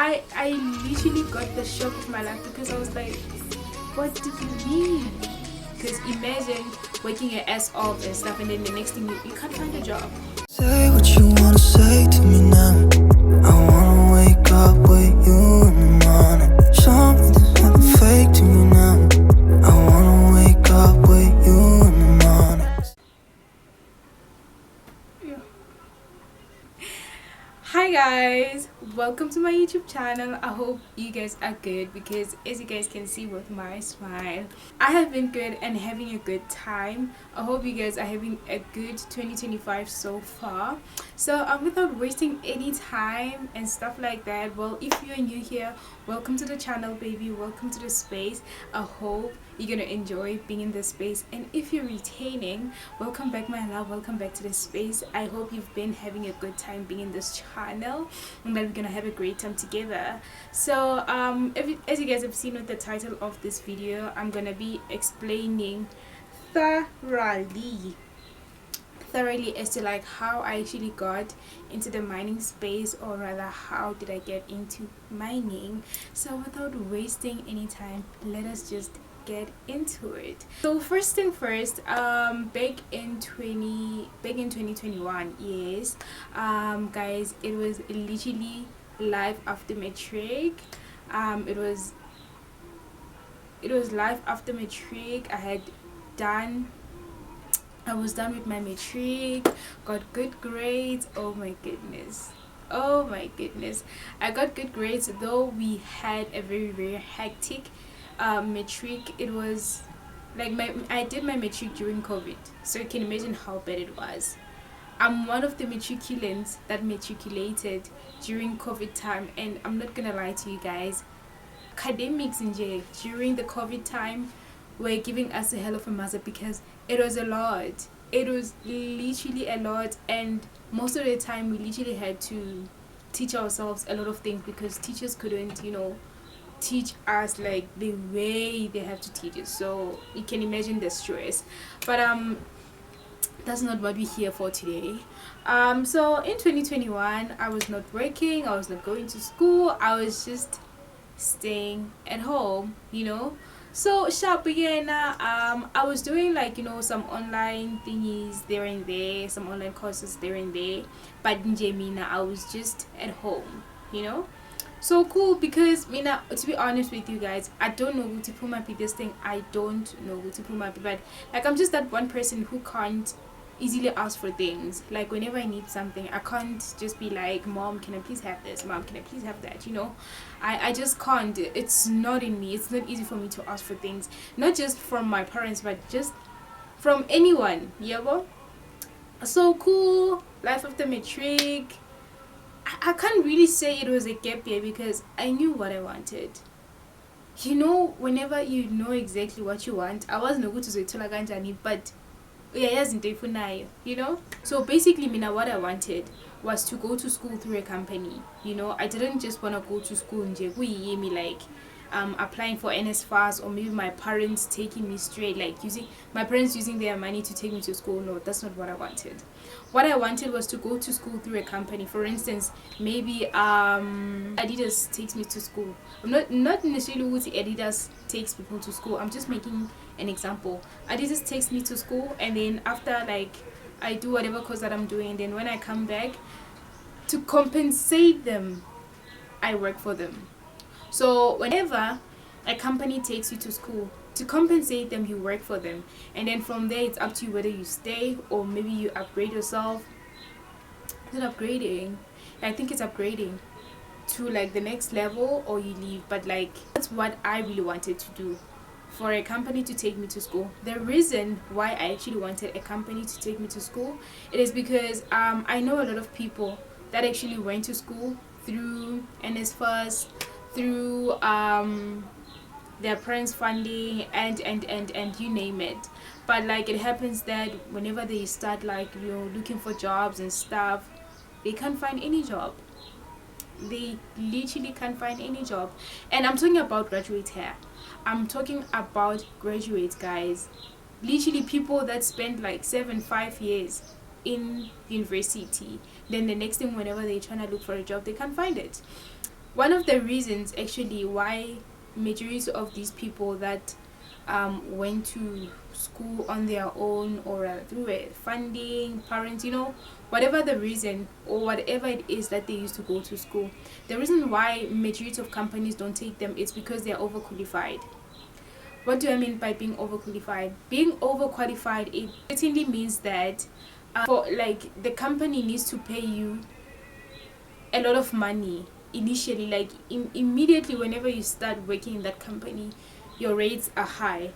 I literally got the shock of my life because I was like, what do you mean? Because imagine working your ass off and stuff, and then the next thing you can't find a job. Say what you wanna say to me now. I wanna wake up with you in the morning. Show me there's nothing fake to me now. I wanna wake up with you in the morning. Yeah. Hi guys, welcome to my YouTube channel. I hope you guys are good because as you guys can see with my smile, I have been good and having a good time. I hope you guys are having a good 2025 so far. So without wasting any time and stuff like that, well, if you're new here, welcome to the channel, baby. Welcome to the space. I hope you're gonna enjoy being in this space, and if you're retaining, welcome back my love, welcome back to this space. I hope you've been having a good time being in this channel and that we're gonna have a great time together. So as you guys have seen with the title of this video, I'm gonna be explaining thoroughly as to like how I actually got into the mining space, or rather how did I get into mining. So without wasting any time, let us just get into it. So first thing first, back in 2021, yes, guys, it was literally life after matric. It was life after matric. I was done with my matric, got good grades. Oh my goodness, I got good grades, though we had a very hectic matric. It was like I did my matric during COVID, so you can imagine how bad it was. I'm one of the matriculants that matriculated during COVID time, and I'm not gonna lie to you guys, academics in jail during the COVID time were giving us a hell of a mother because it was a lot. It was literally a lot, and most of the time we literally had to teach ourselves a lot of things because teachers couldn't, teach us like the way they have to teach us. So you can imagine the stress. But that's not what we're here for today. So in 2021, I was not working, I was not going to school, I was just staying at home, So sharp again. I was doing like some online thingies there and there, some online courses there and there, but in Jamina I was just at home. So cool, because Mina, to be honest with you guys, I don't know who to put my this thing. I don't know who to put my but like I'm just that one person who can't easily ask for things. Like whenever I need something, I can't just be like, Mom, can I please have this? Mom, can I please have that? I just can't. It's not in me. It's not easy for me to ask for things, not just from my parents but just from anyone. Yeah, so cool. Life after matric, I can't really say it was a gap year because I knew what I wanted. Whenever you know exactly what you want, I wasn't good to say kanjani, but so basically Mina, what I wanted was to go to school through a company. I didn't just want to go to school and me like applying for NSFAS, or maybe my parents taking me straight, like using their money to take me to school. No, that's not what I wanted. What I wanted was to go to school through a company. For instance, maybe Adidas takes me to school. I'm not necessarily who Adidas takes people to school. I'm just making an example. Adidas takes me to school, and then after like I do whatever course that I'm doing, and then when I come back, to compensate them, I work for them. So whenever a company takes you to school, to compensate them, you work for them, and then from there it's up to you whether you stay or maybe you upgrade yourself. Is it upgrading? I think it's upgrading to like the next level, or you leave. But like that's what I really wanted to do, for a company to take me to school. The reason why I actually wanted a company to take me to school, it is because I know a lot of people that actually went to school through NSFAS, through their parents funding, and you name it. But like it happens that whenever they start like looking for jobs and stuff, they can't find any job. They literally can't find any job. And I'm talking about graduates here. I'm talking about graduates, guys. Literally people that spend like 5 years in university, then the next thing whenever they're trying to look for a job, they can't find it. one of the reasons actually why majority of these people that went to school on their own, or through funding, parents, whatever the reason or whatever it is that they used to go to school, the reason why majority of companies don't take them is because they're overqualified. What do I mean by being overqualified? Being overqualified, it certainly means that for like the company needs to pay you a lot of money initially, like immediately whenever you start working in that company, your rates are high.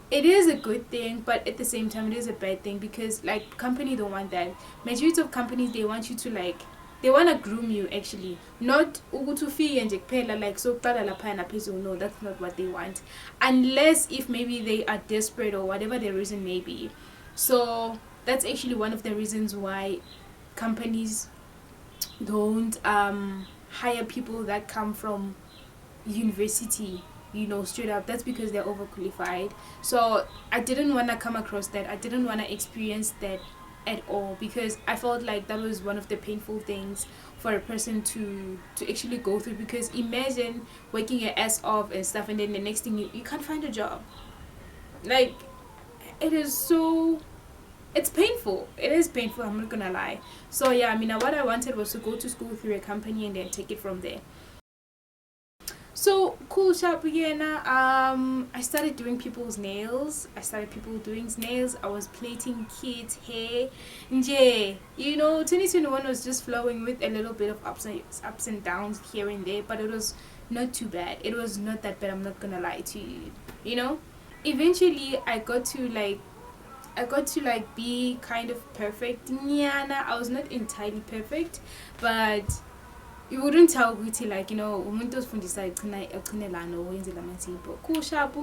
It is a good thing, but at the same time it is a bad thing, because like company don't want that. Majority of companies, they want you to like, they want to groom you actually, not ukutufi and kuphela like so qala lapha na phezulu. No, that's not what they want, unless if maybe they are desperate or whatever the reason may be. So that's actually one of the reasons why companies don't hire people that come from university, straight up. That's because they're overqualified. So I didn't want to come across that. I didn't want to experience that at all, because I felt like that was one of the painful things for a person to actually go through. Because imagine working your ass off and stuff, and then the next thing you can't find a job. Like, it is so, it's painful. It is painful, I'm not gonna lie. So yeah, I mean, what I wanted was to go to school through a company and then take it from there. So cool sharp again. I started doing people's nails. I was plaiting kids' hair. Nje, 2021 was just flowing with a little bit of ups and downs here and there, but it was not too bad. It was not that bad, I'm not gonna lie to you. Eventually I got to like be kind of perfect. Nyana, I was not entirely perfect, but you wouldn't tell ukuthi like umuntu osifundisa aqinelana wenzela amasipho. Cool sharp.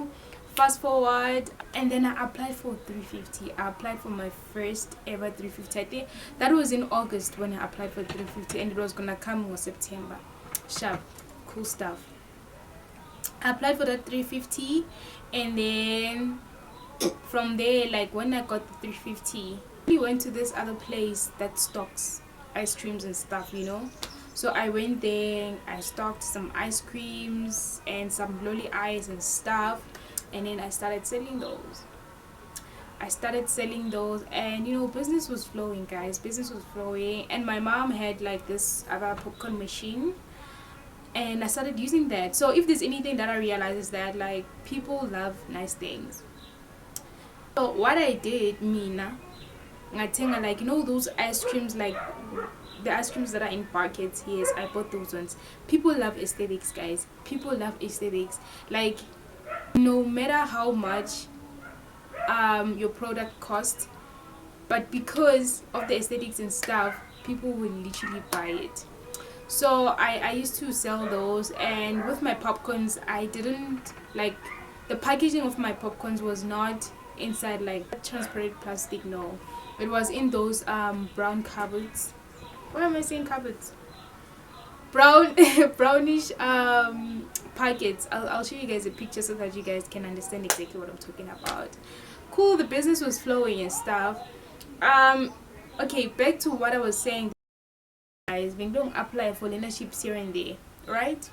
Fast forward, and then I applied for 350. I applied for my first ever 350. I think that was in August when I applied for 350, and it was gonna come in September. Sharp. Cool stuff. I applied for that 350, and then from there, like when I got the 350, we went to this other place that stocks ice creams and stuff. So I went there, I stocked some ice creams and some lolly ice and stuff, and then I started selling those. And business was flowing, guys. Business was flowing, and my mom had like this other popcorn machine, and I started using that. So if there's anything that I realized is that like people love nice things. So what I did, Mina, I think like those ice creams, like the ice creams that are in packets. Yes, I bought those ones. People love aesthetics, guys. People love aesthetics. Like, no matter how much your product costs, but because of the aesthetics and stuff, people will literally buy it. So I used to sell those, and with my popcorns, I didn't like the packaging of my popcorns was not inside like transparent plastic. No, it was in those brown cupboards. Why am I saying cupboards? Brownish packets. I'll show you guys a picture so that you guys can understand exactly what I'm talking about. Cool, the business was flowing and stuff. Okay, back to what I was saying, guys. Being don't apply for leaderships here and there, right?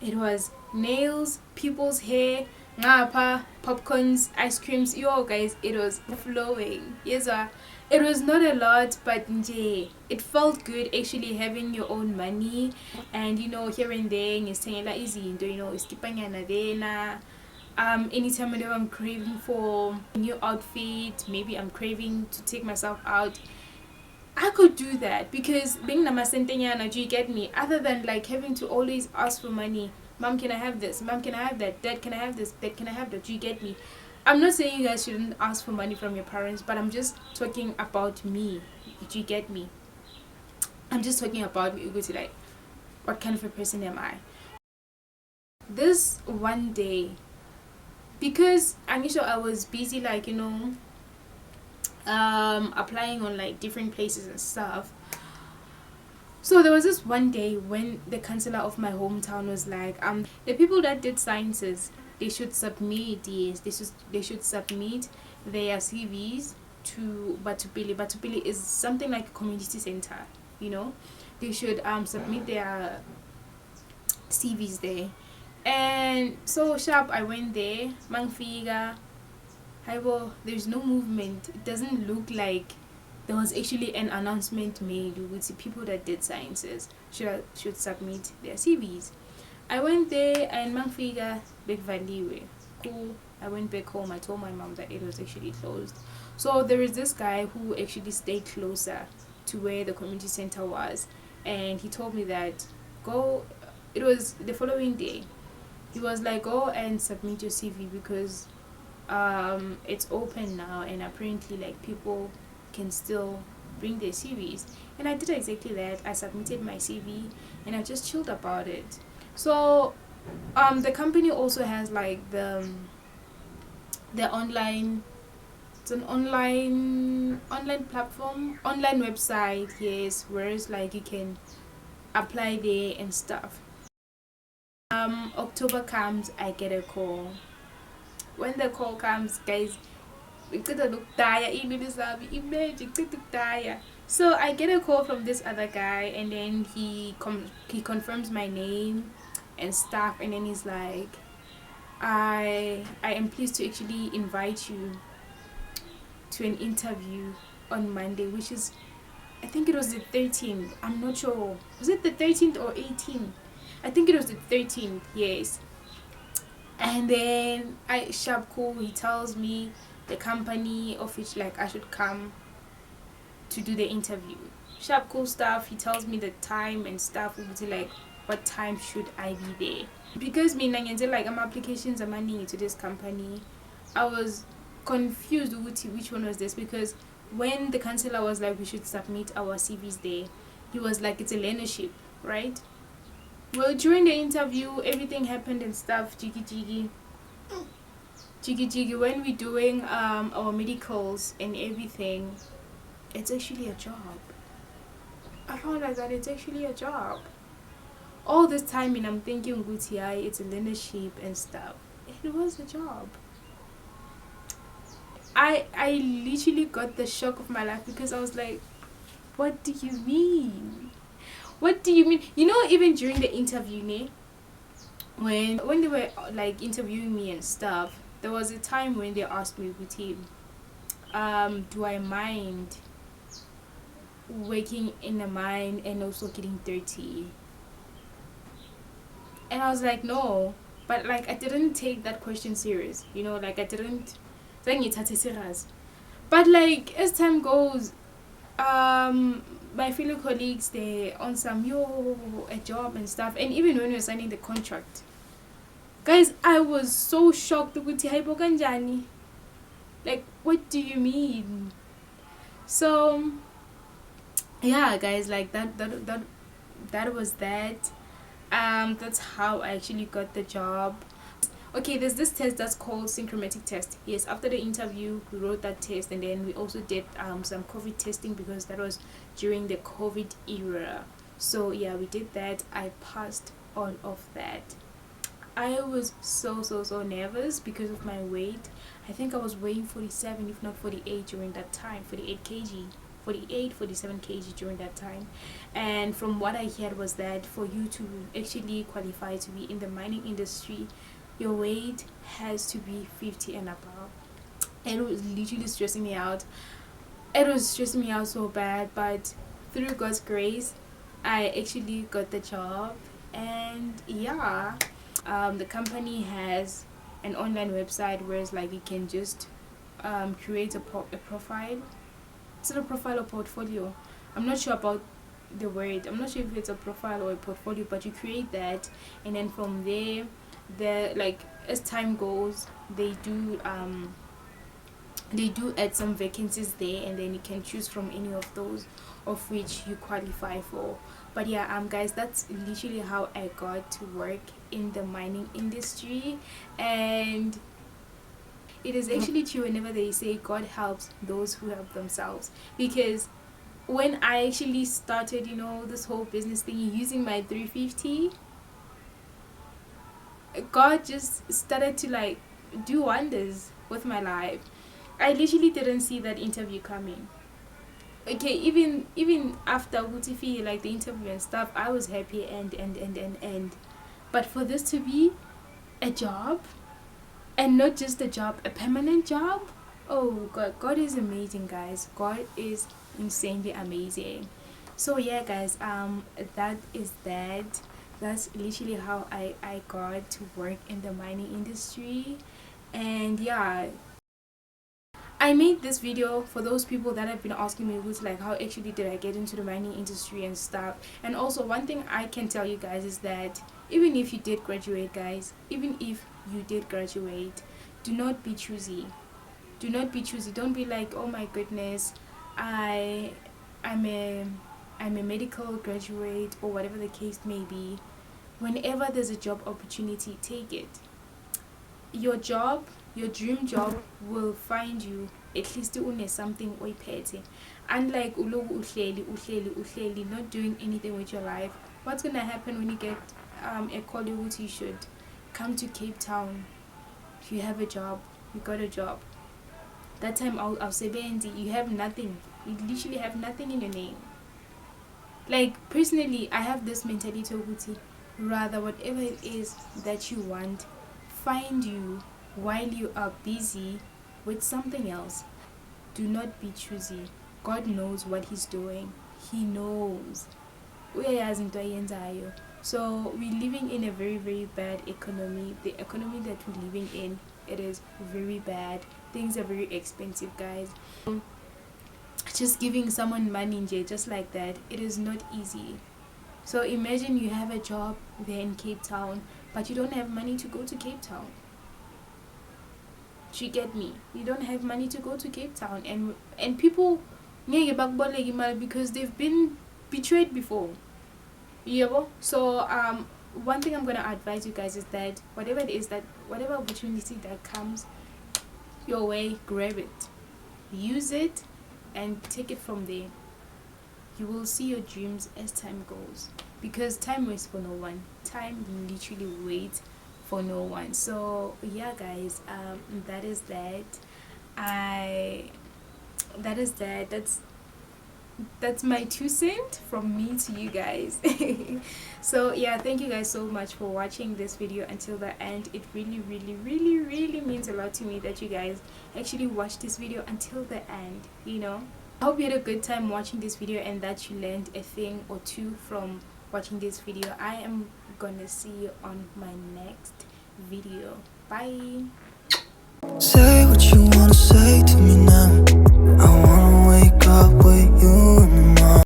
It was nails, people's hair, ngapa, popcorns, ice creams. Yo guys, it was flowing. Yes, it was not a lot, but it felt good actually having your own money, and here and there is saying like easy, anytime whenever I'm craving for a new outfit, maybe I'm craving to take myself out, I could do that, because being namasentenyana, do you get me? Other than like having to always ask for money. Mom, can I have this? Mom, can I have that? Dad, can I have this? Dad, can I have that? Do you get me? I'm not saying you guys shouldn't ask for money from your parents, but I'm just talking about me. Do you get me? I'm just talking about me. Like, what kind of a person am I? This one day, because Anisha, I was busy like applying on like different places and stuff. So there was this one day when the counselor of my hometown was like, the people that did sciences, they should submit they should submit their CVs to Batupili. Batupili is something like a community center, they should submit their CVs there. And so sharp, I went there. Mangfiga, Hibo, there's no movement. It doesn't look like there was actually an announcement made with the people that did sciences should submit their CVs. I went there and Mangfiga Big Valiwe. Cool. I went back home. I told my mom that it was actually closed. So there is this guy who actually stayed closer to where the community center was, and he told me that go. It was the following day. He was like, go and submit your CV because it's open now, and apparently like people can still bring their CVs. And I did exactly that. I submitted my CV and I just chilled about it. So the company also has like the online, it's an online platform, online website, yes, whereas like you can apply there and stuff. October comes, I get a call. When the call comes, guys, we could look dire, imagine dire. So I get a call from this other guy, and then he confirms my name and stuff, and then he's like, I am pleased to actually invite you to an interview on Monday, which is, I think it was the 13th. I'm not sure. Was it the 13th or 18th? I think it was the 13th. Yes. And then I sharp cool. He tells me the company of which like I should come to do the interview. Sharp cool stuff. He tells me the time and stuff. Like what time should I be there? Because me like I'm applications are money to this company. I was confused with which one was this, because when the counselor was like we should submit our CVs there, he was like it's a learnership, right? Well, during the interview everything happened and stuff, jiggy when we're doing our medicals and everything, it's actually a job. I found out that it's actually a job. All this time and I'm thinking Guti, it's a learnership and stuff. It was a job. I literally got the shock of my life because I was like, what do you mean? What do you mean? You know, even during the interview, when they were like interviewing me and stuff, there was a time when they asked me with him, do I mind working in a mine and also getting dirty? And I was like, no. But like I didn't take that question serious, you know, like I didn't think it's serious. But like as time goes, my fellow colleagues, they on some a job and stuff, and even when we were signing the contract, guys, I was so shocked with Ganjani. Like, what do you mean? So yeah, guys, like that was that. That's how I actually got the job. Okay, there's this test that's called synchrometric test. Yes, after the interview we wrote that test, and then we also did some COVID testing because that was during the COVID era. So yeah, we did that. I passed all of that. I was so nervous because of my weight. I think I was weighing 47 if not 48 during that time, 48 kg, 47 kg during that time. And from what I heard was that for you to actually qualify to be in the mining industry, your weight has to be 50 and above. And it was literally stressing me out. It was stressing me out so bad, but through God's grace I actually got the job. And yeah, the company has an online website where it's like you can just create a profile. Is it a profile or portfolio? I'm not sure about the word. I'm not sure if it's a profile or a portfolio, but you create that, and then from there, like as time goes, they do add some vacancies there, and then you can choose from any of those of which you qualify for. But yeah, guys, that's literally how I got to work in the mining industry. And it is actually true whenever they say God helps those who help themselves, because when I actually started, you know, this whole business thing using my 350, God just started to like do wonders with my life. I literally didn't see that interview coming. Okay, even after Gutifi, like the interview and stuff, I was happy and but for this to be a job, and not just a job, a permanent job. Oh god, God is amazing, guys. God is insanely amazing. So yeah, guys, that is that. That's literally how I got to work in the mining industry. And yeah, I made this video for those people that have been asking me who's like, how actually did I get into the mining industry and stuff. And also, one thing I can tell you guys is that even if you did graduate, guys, even if you did graduate, do not be choosy. Do not be choosy. Don't be like, oh my goodness, I I'm a I'm a medical graduate, or whatever the case may be. Whenever there's a job opportunity, take it. Your job, your dream job, will find you. At least une something oyiphethe. Unlike uloku uhleli not doing anything with your life. What's gonna happen when you get a call ukuthi you should come to Cape Town? You have a job, you got a job. That time I'll say you have nothing. You literally have nothing in your name. Like personally, I have this mentality ukuthi rather whatever it is that you want, find you while you are busy with something else. Do not be choosy. God knows what He's doing. He knows. Uyayazi into ayenzayo. So we're living in a very very bad economy. The economy that we're living in, it is very bad. Things are very expensive, guys. Just giving someone money just like that, it is not easy. So imagine you have a job there in Cape Town, but you don't have money to go to Cape Town. Do you get me? You don't have money to go to Cape Town, and people because they've been betrayed before. Yeah. So one thing I'm gonna advise you guys is that whatever it is, that whatever opportunity that comes your way, grab it, use it, and take it from there. You will see your dreams as time goes, because time waits for no one. Time literally waits for no one. So yeah, guys, that is that. That is that. That's my 2 cents from me to you guys. So yeah, thank you guys so much for watching this video until the end. It really really really really means a lot to me that you guys actually watched this video until the end, you know. I hope you had a good time watching this video and that you learned a thing or two from watching this video. I am gonna see you on my next video. Bye. Say what you wanna say to me